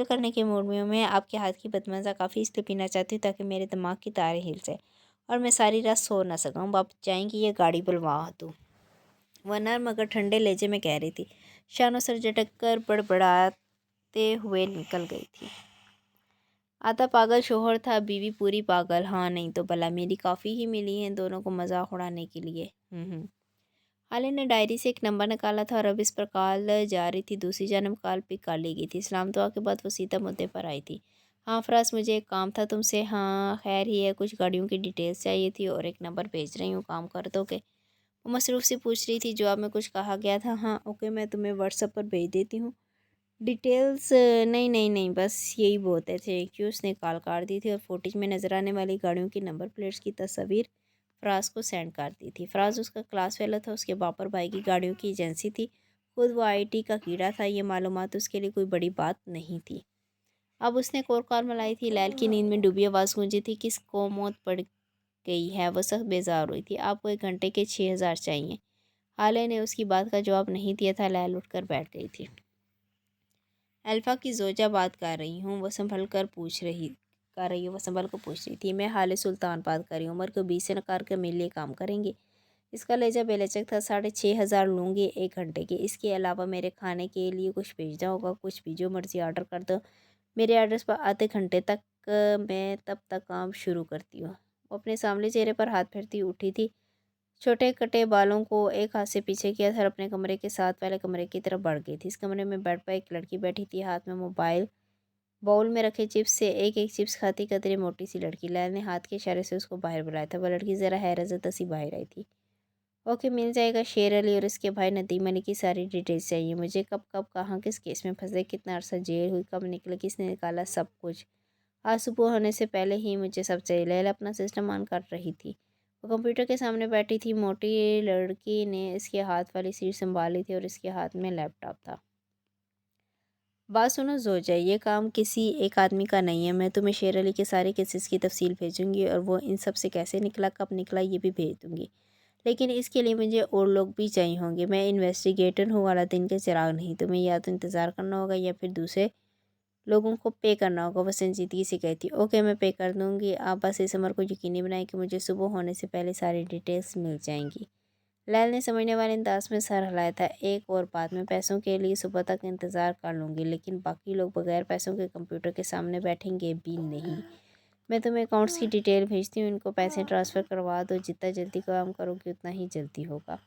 करने के मूड में हूँ? मैं आपके हाथ की बदमज़ा काफ़ी इसलिए पीना चाहती हूँ ताकि मेरे दिमाग की तारें हिल जाए और मैं सारी रात सो ना सकूँ। आप चाहेंगी ये गाड़ी बुलवा दूँ? वह नर्म मगर ठंडे लहजे में कह रही थी। शानो सर झटक कर बड़बड़ाते हुए निकल गई थी। आधा पागल शोहर था, बीवी पूरी पागल। हाँ नहीं तो भला मेरी कॉफ़ी ही मिली है दोनों को मजाक उड़ाने के लिए। हालिद ने डायरी से एक नंबर निकाला था और अब इस पर कॉल जा रही थी। दूसरी जानब कॉल पिक कर ली गई थी। सलाम दुआ के बाद वो सीधा मुद्दे पर आई थी। हाँ फराज, मुझे एक काम था तुमसे। हाँ खैर ही है, कुछ गाड़ियों की डिटेल्स चाहिए थी और एक नंबर भेज रही हूँ, काम कर दोगे? वो मसरूफ़ से पूछ रही थी। जवाब में कुछ कहा गया था? हाँ ओके, मैं तुम्हें व्हाट्सएप पर भेज देती हूँ डिटेल्स। नहीं नहीं नहीं, बस यही बहुत है। Thank you. उसने कॉल काट दी थी और फुटेज में नज़र आने वाली गाड़ियों की नंबर प्लेट्स की तस्वीर फराज को सेंड कर दी थी। फराज उसका क्लास फेलो था, उसके बापर भाई की गाड़ियों की एजेंसी थी। खुद वो आईटी का कीड़ा था। ये मालूमात उसके लिए कोई बड़ी बात नहीं थी। अब उसने एक और कॉल मिलाई थी। लैल की नींद में डूबी आवाज़ गूंजी थी, किसको मौत पड़ गई है? वो सख्त बेजार हुई थी। आपको 1 घंटे के 6,000 चाहिए। हाले ने उसकी बात का जवाब नहीं दिया था। लैल उठकर बैठ गई थी। अल्फ़ा की ज़ोजा बात कर रही हूँ, वो संभल कर पूछ रही थी। मैं हाले सुल्तान बात कर रही हूँ। उमर को 20 से नकार कर मेरे लिए काम करेंगे? इसका लहजा बेलचक था। 6,500 लूँगी 1 घंटे के। इसके अलावा मेरे खाने के लिए कुछ भेजना होगा। कुछ भी, जो मर्ज़ी ऑर्डर कर दो। मेरे एड्रेस पर आधे घंटे तक मैं तब तक काम शुरू करती हूँ। वो अपने सामने चेहरे पर हाथ फेरती उठी थी। छोटे कटे बालों को एक हाथ से पीछे किया था और अपने कमरे के साथ वाले कमरे की तरफ बढ़ गई थी। इस कमरे में बेड पर एक लड़की बैठी थी, हाथ में मोबाइल, बाउल में रखे चिप्स से एक एक चिप्स खाती कतरी मोटी सी लड़की। लैल ने हाथ के इशारे से उसको बाहर बुलाया था। वह लड़की ज़रा हैरत सी बाहर आई थी। ओके मिल जाएगा। शेर अली और इसके भाई नदीम अली की सारी डिटेल्स चाहिए मुझे। कब कब कहाँ किस केस में फंसे, कितना अरसा जेल हुई, कब निकले, किसने निकाला, सब कुछ। आज सुबह होने से पहले ही मुझे सब चाहिए। लैला अपना सिस्टम ऑन कर रही थी। वो कंप्यूटर के सामने बैठी थी। मोटी लड़की ने इसके हाथ वाली सीट संभाली थी और इसके हाथ में लैपटॉप था। बात सुनो जोजा, ये काम किसी एक आदमी का नहीं है। मैं तुम्हें शेर अली के सारे केसेस की तफसील भेजूंगी और वो इन सब से कैसे निकला, कब निकला, ये भी भेज दूंगी। लेकिन इसके लिए मुझे और लोग भी चाहिए होंगे। मैं इन्वेस्टिगेटर हूँ, वाला दिन के चिराग नहीं। तुम्हें या तो इंतज़ार करना होगा या फिर दूसरे लोगों को पे करना होगा। वो संजीदगी से कहती। ओके मैं पे कर दूँगी। आप बस इस अमर को यकीनी बनाएं कि मुझे सुबह होने से पहले सारी डिटेल्स मिल जाएंगी। लैल ने समझने वाले अंदाज में सर हिलाया था। एक और बात, मैं पैसों के लिए सुबह तक इंतज़ार कर लूँगी, लेकिन बाकी लोग बगैर पैसों के कंप्यूटर के सामने बैठेंगे भी नहीं। मैं तुम्हें अकाउंट्स की डिटेल भेजती हूँ, इनको पैसे ट्रांसफ़र करवा दो। जितना जल्दी काम करोगे उतना ही जल्दी होगा।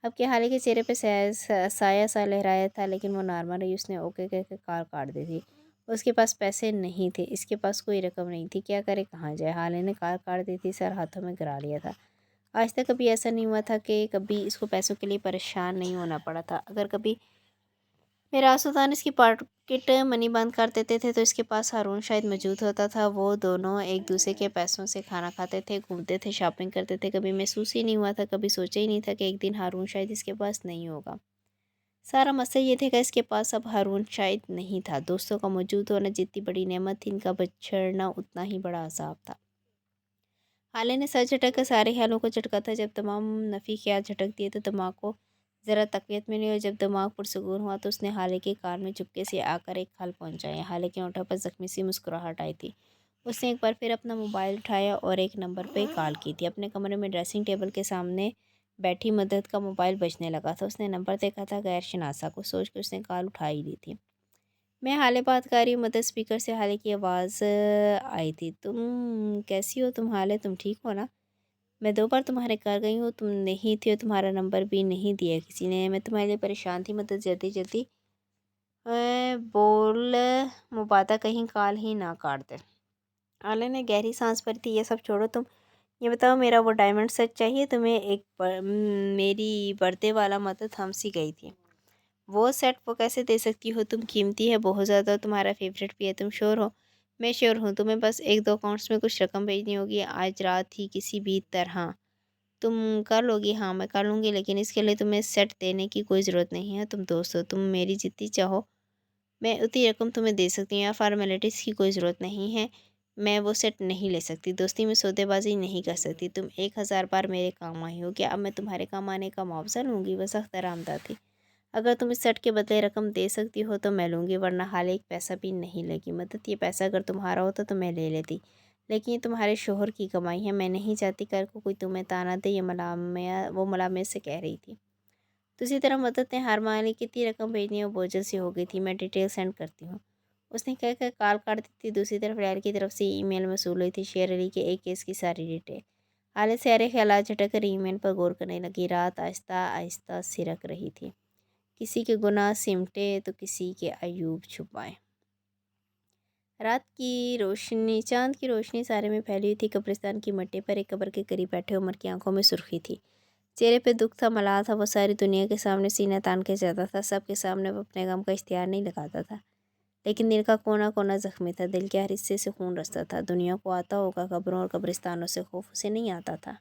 अब के हाले के चेहरे पे साया सा लहराया था, लेकिन वो नॉर्मल रही। उसने ओके कह के कार काट दी थी। उसके पास पैसे नहीं थे, इसके पास कोई रकम नहीं थी। क्या करे, कहाँ जाए? हाले ने कार काट दी थी, सर हाथों में गिरा लिया था। आज तक कभी ऐसा नहीं हुआ था कि कभी इसको पैसों के लिए परेशान नहीं होना पड़ा था। अगर कभी मेरा सुल्तान इसकी पॉकेट मनी बंद कर देते थे तो इसके पास हारून शायद मौजूद होता था। वो दोनों एक दूसरे के पैसों से खाना खाते थे, घूमते थे, शॉपिंग करते थे। कभी महसूस ही नहीं हुआ था, कभी सोचा ही नहीं था कि एक दिन हारून शायद इसके पास नहीं होगा। सारा मसला ये थे कि इसके पास अब हारून शायद नहीं था। दोस्तों का मौजूद होना जितनी बड़ी नेमत थी, इनका बिछड़ना उतना ही बड़ा अज़ाब था। हाले ने सर झटक कर सारे ख्यालों को झटका था। जब तमाम नफ़ी ख्याल झटक दिए तो दिमाग को ज़रा तक़वियत मिली, और जब दिमाग पुरसकून हुआ तो उसने हाले के कान में चुपके से आकर एक खल पहुँचाया। हाले के होठों पर ज़ख्मी सी मुस्कुराहट आई थी। उसने एक बार फिर अपना मोबाइल उठाया और एक नंबर पे कॉल की थी। अपने कमरे में ड्रेसिंग टेबल के सामने बैठी मदद का मोबाइल बजने लगा था। उसने नंबर देखा था, गैर शनासा को सोच कर उसने कॉल उठा ही ली थी। मैं हाले बात कर रही हूँ। मदद स्पीकर से हाले की आवाज़ आई थी। तुम कैसी हो? तुम हाले, तुम ठीक हो ना? मैं 2 बार तुम्हारे घर गई हूँ, तुम नहीं थी और तुम्हारा नंबर भी नहीं दिया किसी ने। मैं तुम्हारे लिए परेशान थी। मदद जल्दी जल्दी बोल मुबादा कहीं कॉल ही ना काट दे। आले ने गहरी सांस भरी थी। ये सब छोड़ो, तुम ये बताओ, मेरा वो डायमंड सेट चाहिए तुम्हें? मेरी बर्थडे वाला मदद थम सी गई थी। वो सेट वो कैसे दे सकती हो तुम? कीमती है बहुत ज़्यादा, तुम्हारा फेवरेट भी है। तुम श्योर हो? मैं श्योर हूँ। तुम्हें बस 1-2 अकाउंट्स में कुछ रकम भेजनी होगी आज रात ही किसी भी तरह। तुम कर लोगी? हाँ मैं कर लूँगी, लेकिन इसके लिए तुम्हें सेट देने की कोई ज़रूरत नहीं है। तुम दोस्त हो, तुम मेरी जितनी चाहो मैं उतनी रकम तुम्हें दे सकती हूँ। या फार्मेलिटीज़ की कोई ज़रूरत नहीं है। मैं वो सेट नहीं ले सकती। दोस्ती में सौदेबाजी नहीं कर सकती। तुम 1000 बार मेरे काम आई हो, क्या अब मैं तुम्हारे काम आने का मुआवजा लूँगी? वह सख्त आरामदा थी। अगर तुम इस सेट के बदले रकम दे सकती हो तो मैं लूँगी, वरना हाल एक पैसा भी नहीं लेगी। मदद, ये पैसा अगर तुम्हारा होता तो मैं ले लेती, लेकिन ये तुम्हारे शोहर की कमाई है। मैं नहीं चाहती कल को कोई तुम्हें ताना दे। ये वो मलामत से कह रही थी। दूसरी तरफ मदद ने हार मान ली। कितनी रकम भेजनी है वो बोझल सी हो गई थी। मैं डिटेल सेंड करती हूँ, उसने कहकर कॉल काट दी थी। दूसरी तरफ लैल की तरफ से ईमेल मसूल हुई थी, शेर अली के एक केस की सारी डिटेल। हाले सारे ख्याल झटक कर ईमेल पर गौर करने लगी। रात आहिस्ता आहिस्ता सिरक रही थी। किसी के गुनाह सिमटे तो किसी के अयूब छुपाए। रात की रोशनी, चांद की रोशनी सारे में फैली हुई थी। कब्रिस्तान की मट्टी पर एक कब्र के करीब बैठे उमर की आंखों में सुर्खी थी, चेहरे पे दुख था, मलाल था। वो सारी दुनिया के सामने सीना तान के जाता था। सबके सामने वो अपने गम का इख्तियार नहीं लगाता था, लेकिन दिल का कोना कोना जख्मी था। दिल के हर हिस्से से खून रसता था। दुनिया को आता होगा, कब्रों और कब्रिस्तानों से खौफ उसे नहीं आता था।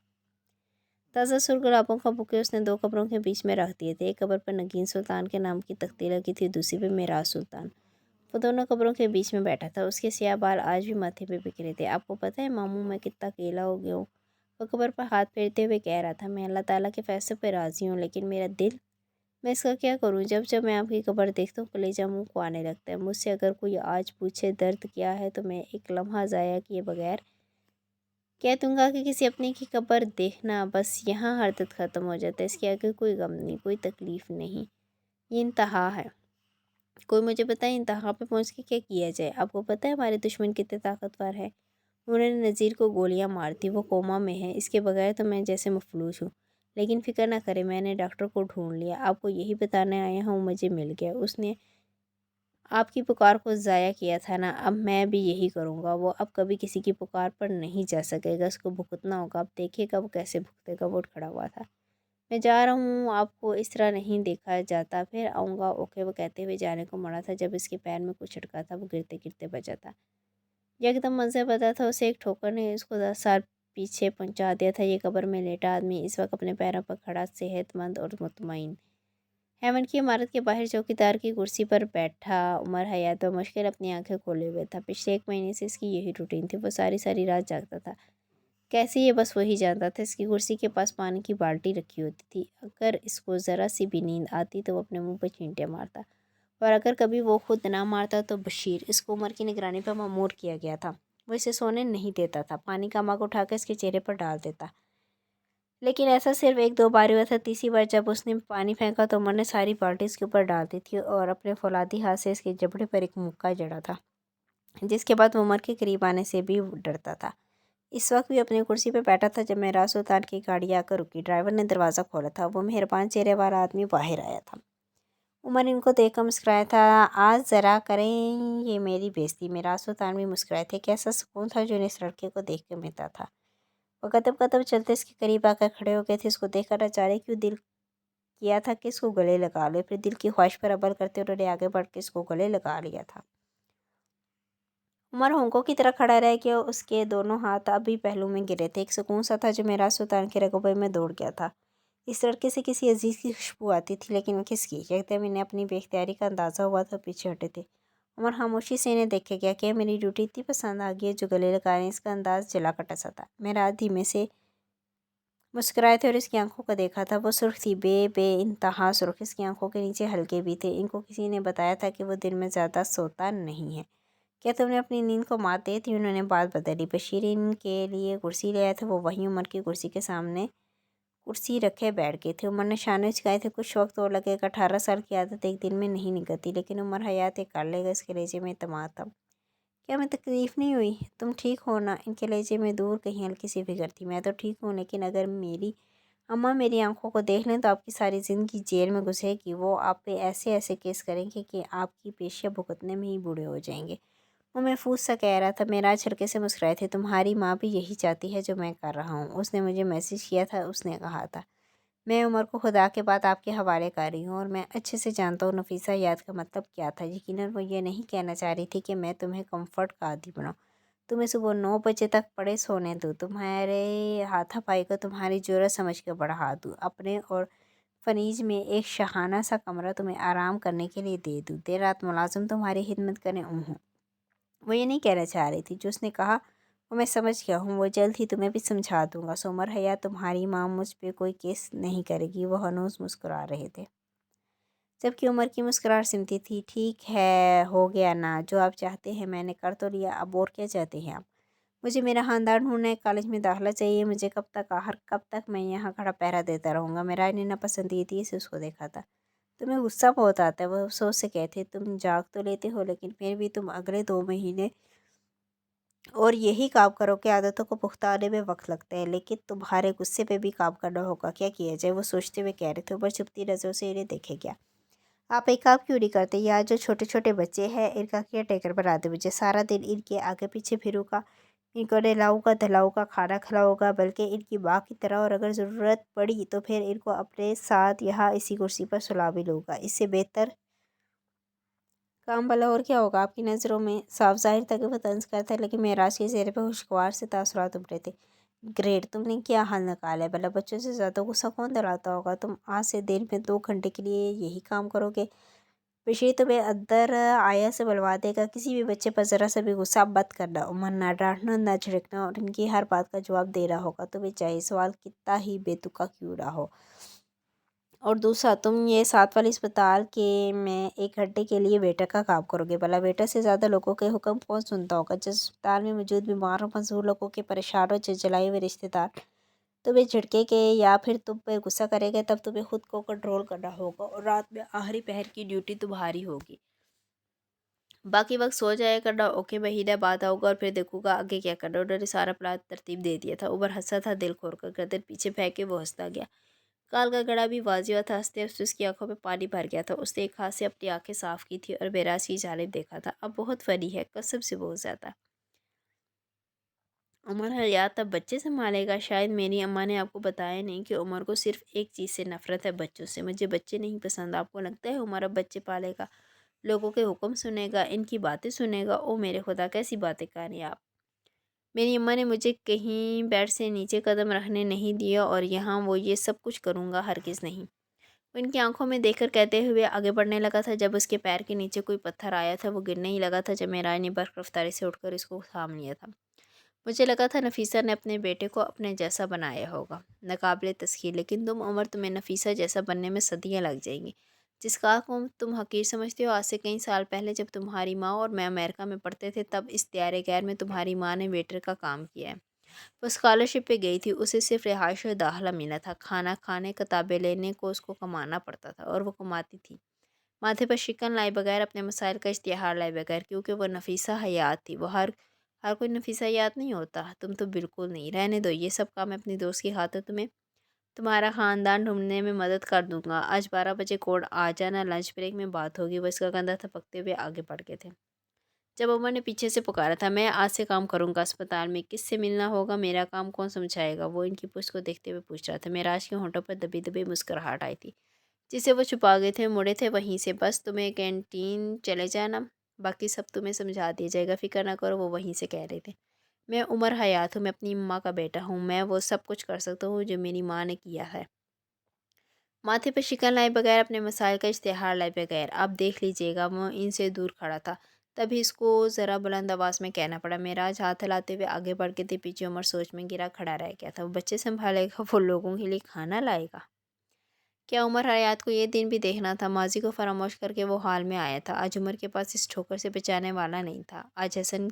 ताज़ा सुर्ख गुलाबों का बुके उसने 2 कब्रों के बीच में रख दिए थे। एक कब्र पर नगीन सुल्तान के नाम की तख्ती लगी थी, दूसरी पे मेराज सुल्तान। वो दोनों कब्रों के बीच में बैठा था। उसके स्याह बाल आज भी माथे पे बिखरे थे। आपको पता है मामू, मैं कितना अकेला हो गया हूँ? वो कब्र पर हाथ फेरते हुए कह रहा था। मैं अल्लाह ताला के फैसले पर राज़ी हूँ, लेकिन मेरा दिल, मैं इसका क्या करूँ? जब जब मैं आपकी कब्र देखता हूँ कलेजा मुँह को आने लगता है। मुझसे अगर कोई आज पूछे दर्द क्या है, तो मैं एक लम्हा ज़ाया किए बगैर कह दूंगा कि किसी अपने की कब्र देखना, बस यहाँ हर दर्द ख़त्म हो जाता है। इसके आगे कोई गम नहीं, कोई तकलीफ़ नहीं। ये इंतहा है। कोई मुझे बताए इंतहा पे पहुँच के क्या किया जाए? आपको पता है हमारे दुश्मन कितने ताकतवर है? उन्होंने नज़ीर को गोलियां मार दी, वो कोमा में है। इसके बगैर तो मैं जैसे मफलूज हूँ। लेकिन फ़िक्र ना करें, मैंने डॉक्टर को ढूंढ लिया। आपको यही बताने आया हूँ, मुझे मिल गया। उसने आपकी पुकार को ज़ाया किया था ना, अब मैं भी यही करूँगा। वो अब कभी किसी की पुकार पर नहीं जा सकेगा, उसको भुगतना होगा। अब देखिएगा वो कैसे भुगतेगा। वो उठ खड़ा हुआ था। मैं जा रहा हूँ, आपको इस तरह नहीं देखा जाता, फिर आऊँगा। ओके, वो कहते हुए जाने को मुड़ा था जब इसके पैर में कुछ अटका था। वो गिरते गिरते बचा था। एकदम मंज़र बता था। उसे एक ठोकर ने उसको 10 साल पीछे पहुंचा दिया था। ये कब्र में लेटा आदमी इस वक्त अपने पैरों पर खड़ा, सेहतमंद और मुतमईन, हेमन की इमारत के बाहर चौकीदार की कुर्सी पर बैठा उमर हयात व मुश्किल अपनी आंखें खोले हुए था। पिछले 1 महीने से इसकी यही रूटीन थी। वो सारी सारी रात जागता था। कैसे, ये बस वही जानता था। इसकी कुर्सी के पास पानी की बाल्टी रखी होती थी। अगर इसको ज़रा सी भी नींद आती तो वो अपने मुंह पर छींटे मारता, और अगर कभी वो खुद ना मारता तो बशीर, इसको उमर की निगरानी पर मामूर किया गया था, वो इसे सोने नहीं देता था। पानी का मग उठाकर इसके चेहरे पर डाल देता, लेकिन ऐसा सिर्फ 1-2 बार हुआ था। तीसरी बार जब उसने पानी फेंका तो उमर ने सारी बाल्टी इसके ऊपर डाल दी थी, और अपने फौलादी हाथ से इसके जबड़े पर एक मुक्का जड़ा था, जिसके बाद वो उमर के करीब आने से भी डरता था। इस वक्त भी अपनी कुर्सी पर बैठा था जब मेराज सुल्तान की गाड़ी आकर रुकी। ड्राइवर ने दरवाज़ा खोला था। वो मेहरबान चेहरे वाला आदमी बाहर आया था। उमर इनको देखकर मुस्कुराया था। आज ज़रा करें ये मेरी बेइज्जती। मेराज सुल्तान भी मुस्कुराए थे। कैसा सुकून था जो इन्हें इस लड़के को देख कर मिलता था। वो कदम कदम चलते इसके करीब आकर खड़े हो गए थे। इसको देखकर अचानक क्यों दिल किया था कि इसको गले लगा ले। फिर दिल की ख्वाहिश पर अमल करते उन्होंने आगे बढ़ के इसको गले लगा लिया था। उमर होंको की तरह खड़ा रह गया, उसके दोनों हाथ अभी पहलू में गिरे थे। एक सुकून सा था जो मेरा सुल्तान के रगबे में दौड़ गया था। इस लड़के से किसी अजीज़ की खुशबू आती थी, लेकिन किसकी? एकदम इन्हें अपनी बेख्तियारी का अंदाज़ा हुआ तो पीछे हटे थे। उमर खामोशी से इन्हें देखे गया कि मेरी ड्यूटी इतनी पसंद आ गई है जो गले लगा रहे हैं। इसका अंदाज़ जला कटा सा था। मेरा धीमे से मुस्कुराए थे और इसकी आंखों को देखा था। वो सुर्ख थी, बे इंतहा सुर्ख। इसकी आंखों के नीचे हल्के भी थे। इनको किसी ने बताया था कि वो दिन में ज़्यादा सोता नहीं है। क्या तुमने अपनी नींद को मात दे थी? उन्होंने बात बदली। बशीर इनके लिए कुर्सी ले आया था। वो वहीं उमर की कुर्सी के सामने कुर्सी रखे बैठ गए थे। उमर ने शाने झुकाए थे। कुछ वक्त और लगेगा। 18 साल की आदत एक दिन में नहीं निकलती, लेकिन उमर हयात एक कर लेगा। इसके लहजे में एतमाद था। क्या मैं तकलीफ़ नहीं हुई? तुम ठीक हो ना? इनके लहजे में दूर कहीं हल्की सी फिक्र थी। मैं तो ठीक हूँ, लेकिन अगर मेरी अम्मा मेरी आंखों को देख लें तो आपकी सारी ज़िंदगी जेल में गुजरेगी। वो आप पे ऐसे ऐसे केस करेंगे कि आपकी पेशियाँ भुगतने में ही बूढ़े हो जाएंगे। वो महफूज सा कह रहा था। मेराज हल्के से मुस्कुराए थे। तुम्हारी माँ भी यही चाहती है जो मैं कर रहा हूँ। उसने मुझे मैसेज किया था। उसने कहा था मैं उमर को खुदा के बाद आपके हवाले कर रही हूँ, और मैं अच्छे से जानता हूँ नफीसा याद का मतलब क्या था। यकीनन वो ये नहीं कहना चाह रही थी कि मैं तुम्हें कंफर्ट का आदी बनाऊँ, तुम्हें सुबह 9 बजे तक पड़े सोने दूँ, तुम्हारे हाथापाई को तुम्हारी ज़रूरत समझ के बढ़ा दूँ, अपने और फनीज में एक शहाना सा कमरा तुम्हें आराम करने के लिए दे दूँ, देर रात मुलाजिम तुम्हारी खिदमत करें। वो ये नहीं कहना चाह रही थी। जो उसने कहा वो मैं समझ गया हूँ। वो जल्द ही तुम्हें भी समझा दूंगा। सो उमर हया तुम्हारी माँ मुझ पे कोई केस नहीं करेगी। वो हनूज मुस्कुरा रहे थे, जबकि उमर की मुस्कुराहट सिमटी थी। ठीक है, हो गया ना, जो आप चाहते हैं मैंने कर तो लिया, अब और क्या चाहते हैं आप? मुझे मेरा ख़ानदान ढूंढना है, कॉलेज में दाखिला चाहिए मुझे। कब तक? आखिर कब तक मैं यहाँ खड़ा पहरा देता रहूँगा? मेरा ने नापसंदीदगी से उसको देखा था। तुम्हें गुस्सा बहुत आता है, वो अफसोस से कहते। तुम जाग तो लेते हो, लेकिन फिर भी तुम अगले 2 महीने और यही काम करो कि आदतों को पुख्ता आने में वक्त लगता है, लेकिन तुम्हारे गुस्से पे भी काम करना होगा। क्या किया जाए? वो सोचते हुए कह रहे थे। ऊपर चुपती नज़रों से इन्हें देखे क्या? आप एक काम क्यों नहीं करते? यहाँ जो छोटे छोटे बच्चे हैं इनका केयर टेकर बना दे मुझे। सारा दिन इनके आगे पीछे फिरूँगा, इनको नहलाऊँगा धलाऊँगा, खाना खिलाऊँगा, बल्कि इनकी माँ की तरह। और अगर ज़रूरत पड़ी तो फिर इनको अपने साथ यहाँ इसी कुर्सी पर सुला भी लूँगा। इससे बेहतर काम भला और क्या होगा? आपकी नज़रों में साफ ज़ाहिर था कि वह तंज करता है, लेकिन मेराज के चेहरे पर खुशगवार से तासुरात उभरे थे। ग्रेट, तुमने क्या हाल निकाला है? भला बच्चों से ज़्यादा गुस्सा कौन दिलाता होगा? तुम आज से दिन में 2 घंटे के लिए यही काम करोगे? बशीर तुम्हें अंदर आया से बुलवा देगा। किसी भी बच्चे पर ज़रा सा भी गुस्सा मत करना। उमर ना डांटना ना झिड़कना, और इनकी हर बात का जवाब देना होगा तुम्हें, चाहे सवाल कितना ही बेतुका क्यों ना हो। और दूसरा, तुम ये 7 वाले अस्पताल के में 1 घंटे के लिए वेटर का काम करोगे। भला वेटर से ज़्यादा लोगों के हुक्म कौन सुनता होगा? जिस अस्पताल में मौजूद बीमार और मजबूर लोगों के परेशान और जलाए हुए रिश्तेदार तुम्हें झिड़केंगे या फिर तुम पे गुस्सा करेंगे, तब तुम्हें खुद को कंट्रोल करना होगा, और रात में आखिरी पहर की ड्यूटी तुम्हारी होगी। बाकी वक्त सो जाया करना। ओके, महीने बाद आऊँगा और फिर देखूंगा आगे क्या करना। उन्होंने सारा प्लान तरतीब दे दिया था। उमर हंसा था दिल खोल कर। गर्दन पीछे फेंक के वो हंसता गया। काल का गड़ा भी वाजिया था। हंसते हंसते उसकी आंखों में पानी भर गया था। उसने एक हाथ से अपनी आंखें साफ की थी और बेराज की जानिब देखा था। अब बहुत फनी है, कसम से बहुत ज़्यादा। उमर हयात अब बच्चे संभालेगा? शायद मेरी अम्मा ने आपको बताया नहीं कि उमर को सिर्फ एक चीज़ से नफरत है, बच्चों से। मुझे बच्चे नहीं पसंद। आपको लगता है उमर अब बच्चे पालेगा, लोगों के हुक्म सुनेगा, इनकी बातें सुनेगा? ओ मेरे खुदा, कैसी बातें कर रही हैं आप? मेरी अम्मा ने मुझे कहीं बेड से नीचे कदम रखने नहीं दिया, और यहाँ वो ये सब कुछ करूँगा? हरगिज़ नहीं। वो इनकी आंखों में देखकर कहते हुए आगे बढ़ने लगा था। जब उसके पैर के नीचे कोई पत्थर आया था, वो गिरने ही लगा था जब मेराज ने बर्फ रफ्तारी से उठकर इसको थाम लिया था। मुझे लगा था नफीसा ने अपने बेटे को अपने जैसा बनाया होगा, नाकाबिले तस्खीर। लेकिन तुम उमर, तुम्हें नफीसा जैसा बनने में सदियां लग जाएंगी। जिस काम को तुम हकीर समझते हो, आज से कई साल पहले जब तुम्हारी माँ और मैं अमेरिका में पढ़ते थे, तब इस त्यारे गैर में तुम्हारी माँ ने वेटर का काम किया है। वो स्कॉलरशिप पे गई थी। उसे सिर्फ रिहाइश और दाखिला मिला था। खाना खाने, किताबें लेने को उसको कमाना पड़ता था, और वो कमाती थी माथे पर शिकन लाए बगैर, अपने मसाइल का इश्तिहार लाए बगैर, क्योंकि वो नफीसा हयात थी। वो हर हर कोई नफीसा हयात नहीं होता। तुम तो बिल्कुल नहीं। रहने दो ये सब काम। अपनी दोस्त की खातिर तुम्हें तुम्हारा ख़ानदान ढूंढने में मदद कर दूंगा। आज 12 बजे कोर्ट आ जाना, लंच ब्रेक में बात होगी। वो इसका कंधा थपकते हुए आगे बढ़ गए थे। जब उमर ने पीछे से पुकारा था, मैं आज से काम करूंगा अस्पताल में, किससे मिलना होगा, मेरा काम कौन समझाएगा? वो इनकी पुष्ट को देखते हुए पूछ रहा था। मेराज के होंठों पर दबी दबी मुस्कुराहट आई थी। जिसे वो छुपा गए थे, मुड़े थे वहीं से, बस तुम्हें कैंटीन चले जाना, बाकी सब तुम्हें समझा दिया जाएगा, फ़िक्र ना करो, वो वहीं से कह रहे थे। मैं उमर हयात हूँ, मैं अपनी माँ का बेटा हूँ, मैं वो सब कुछ कर सकता हूँ जो मेरी माँ ने किया है। माथे पे शिकन लाए बगैर, अपने मसाइल का इश्तिहार लाए बगैर, आप देख लीजिएगा। वो इनसे दूर खड़ा था, तभी इसको ज़रा बुलंद आवाज़ में कहना पड़ा। मेराज हाथ हिलाते हुए आगे बढ़ के थे, पीछे उमर सोच में गिरा खड़ा रह गया था। वो बच्चे संभालेगा, वो लोगों के लिए खाना लाएगा। क्या उमर हयात को ये दिन भी देखना था? माजी को फरामोश करके वो हाल में आया था। आज उमर के पास इस ठोकर से बचाने वाला नहीं था। आज हसन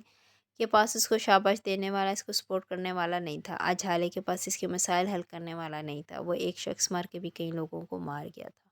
के पास इसको शाबाश देने वाला, इसको सपोर्ट करने वाला नहीं था। आज हाले के पास इसके मसाइल हल करने वाला नहीं था। वो एक शख्स मार के भी कई लोगों को मार गया था।